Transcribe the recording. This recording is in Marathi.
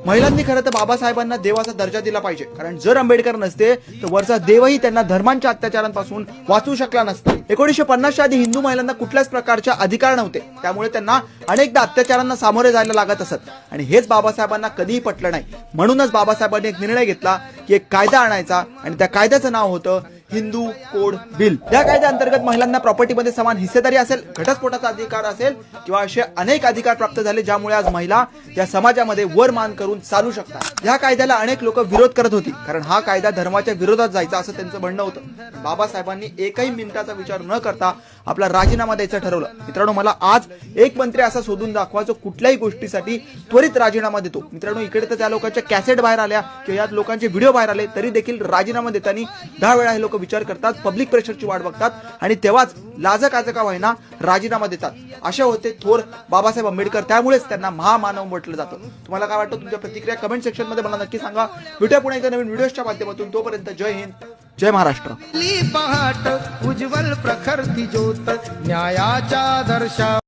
महिलांनी खरं तर बाबासाहेबांना देवाचा दर्जा दिला पाहिजे, कारण जर आंबेडकर नसते तर वरचा देवही त्यांना धर्मांच्या अत्याचारांपासून वाचवू शकला नसता. 1950च्या आधी हिंदू महिलांना कुठल्याच प्रकारचे अधिकार नव्हते, त्यामुळे त्यांना अनेकदा अत्याचारांना सामोरे जायला लागत असत आणि हेच बाबासाहेबांना कधीही पटलं नाही. म्हणूनच बाबासाहेबांनी एक निर्णय घेतला की एक कायदा आणायचा आणि त्या कायद्याचं नाव होतं हिंदू कोड बिल. या कायद्याअंतर्गत महिलांना प्रॉपर्टीमध्ये समान हिस्सेदारी असेल, घटस्फोटाचा अधिकार असेल किंवा असे अनेक अधिकार प्राप्त झाले ज्यामुळे आज महिला या समाजामध्ये वर मान करून चालू शकतात. या कायद्याला अनेक लोक विरोध करत होती, कारण हा कायदा धर्माच्या विरोधात जायचा असं त्यांचं म्हणणं होतं. बाबासाहेबांनी एकही मिनिटाचा विचार न करता आपला राजीनामा द्यायचं ठरवलं. मित्रांनो, मला आज एक मंत्री असा शोधून दाखवा जो कुठल्याही गोष्टीसाठी त्वरित राजीनामा देतो. मित्रांनो, इकडे तर त्या लोकांच्या कॅसेट बाहेर आल्या किंवा या लोकांचे व्हिडिओ बाहेर आले, तरी देखील राजीनामा देताना 10 वेळा हे लोक विचार करतात, पब्लिक प्रेशरची वाट बघतात आणि तेव्हाच लाजकाचं का व्हायना राजीनामा देतात. असे होते थोर बाबासाहेब आंबेडकर, त्यामुळेच त्यांना महामानव म्हटलं जातं. तुम्हाला काय वाटतं? तुमच्या प्रतिक्रिया कमेंट सेक्शन मध्ये मला नक्की सांगा. भेटूया पुन्हा एकदा नवीन व्हिडिओच्या माध्यमातून. तोपर्यंत जय हिंद, जय महाराष्ट्र. पहाट उज्ज्वल प्रखर ती ज्योत न्यायाच्या दर्शा